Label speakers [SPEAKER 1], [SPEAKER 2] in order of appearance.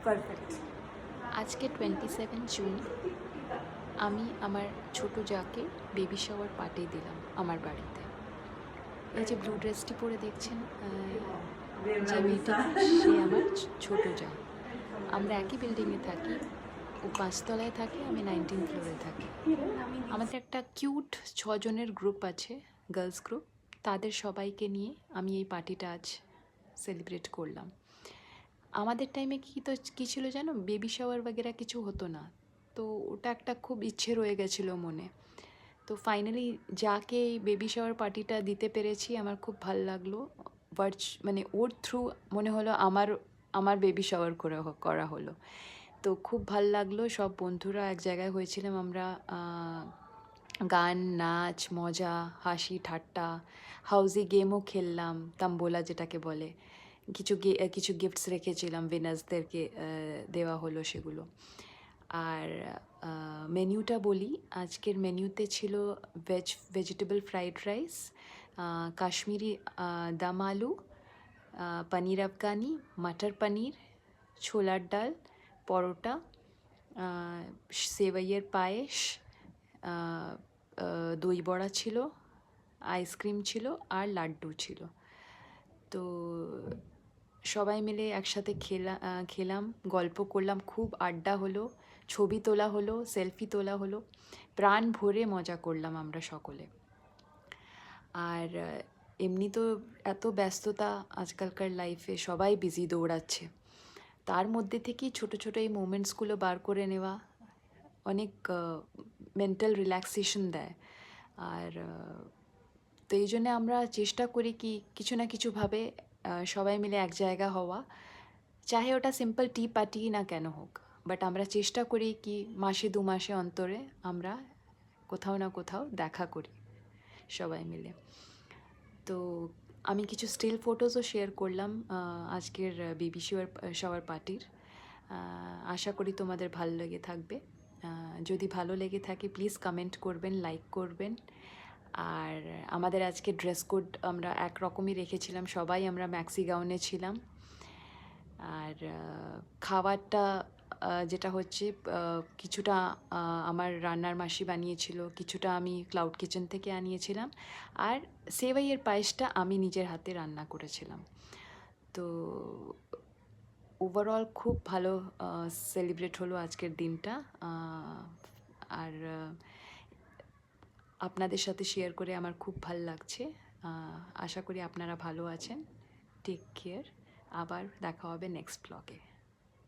[SPEAKER 1] Perfect.
[SPEAKER 2] আজকে 27 June আমি আমার ছোট যাকে বেবি শাওয়ার পার্টি দিলাম আমার বাড়িতে। এই যে ব্লু ড্রেসটি পরে দেখছেন যে মেয়েটিকে, সে আমার ছোট যা। আমরা একই বিল্ডিংয়ে থাকি। ও 5 তলায় থাকে, আমি 19 ফ্লোরে থাকি। আমাদের একটা কিউট 6 জনের গ্রুপ আছে, গার্লস গ্রুপ। তাদের সবাইকে নিয়ে আমি এই পার্টিটা আজ সেলিব্রেট করলাম। আমাদের টাইমে কী ছিল জানো, বেবি শাওয়ার বাগেরা কিছু হতো না। তো ওটা একটা খুব ইচ্ছে রয়ে গেছিলো মনে। তো ফাইনালি যাকে এই বেবি শাওয়ার পার্টিটা দিতে পেরেছি, আমার খুব ভাল লাগলো। মানে ওর থ্রু মনে হলো আমার বেবি শাওয়ার করা হলো। তো খুব ভাল লাগলো। সব বন্ধুরা এক জায়গায় হয়েছিলাম আমরা। গান, নাচ, মজা, হাসি ঠাট্টা, হাউজি গেমও খেললাম, তাম্বোলা যেটাকে বলে। কিছু গিফটস রেখেছিলাম, উইনার্সদেরকে দেওয়া হলো সেগুলো। আর মেনুটা বলি, আজকের মেনুতে ছিল ভেজিটেবল ফ্রাইড রাইস, কাশ্মীরি দম আলু, পনির আফগানি, মটর পনির, ছোলার ডাল, পরোটা, সেবাইয়ের পায়েস, দই বড়া ছিল, আইসক্রিম ছিল আর লাড্ডু ছিল। তো সবাই মিলে একসাথে খেলাম, গল্প করলাম, খুব আড্ডা হলো, ছবি তোলা হলো, সেলফি তোলা হলো, প্রাণ ভরে মজা করলাম আমরা সকলে। আর এমনি তো এত ব্যস্ততা আজকালকার লাইফে, সবাই বিজি দৌড়াচ্ছে। তার মধ্যে থেকেই ছোট ছোট এই মোমেন্টসগুলো বার করে নেওয়া অনেক মেন্টাল রিল্যাক্সেশন দেয়। আর তো এই জন্যে আমরা চেষ্টা করি কি কিছু না কিছুভাবে সবাই মিলে এক জায়গা হওয়া, চাহে ওটা সিম্পল টি পার্টি না কেন হোক। বাট আমরা চেষ্টা করি কি মাসে 2 মাসে অন্তরে আমরা কোথাও না কোথাও দেখা করি সবাই মিলে। তো আমি কিছু স্টিল ফটোজও শেয়ার করলাম আজকের বেবি শাওয়ার পার্টির। আশা করি তোমাদের ভালো লেগে থাকবে। যদি ভালো লেগে থাকে প্লিজ কমেন্ট করবেন, লাইক করবেন। আর আমাদের আজকে ড্রেস কোড আমরা একরকমই রেখেছিলাম, সবাই আমরা ম্যাক্সি গাউনে ছিলাম। আর খাবারটা যেটা হচ্ছে কিছুটা আমার রান্নার মাসি বানিয়েছিল, কিছুটা আমি ক্লাউড কিচেন থেকে আনিয়েছিলাম, আর সেবাইয়ের পায়েসটা আমি নিজের হাতে রান্না করেছিলাম। তো ওভারঅল খুব ভালো সেলিব্রেট হলো আজকের দিনটা। আর আপনাদের সাথে শেয়ার করে আমার খুব ভালো লাগছে। আশা করি আপনারা ভালো আছেন। Take care. আবার দেখা হবে নেক্সট ব্লগে।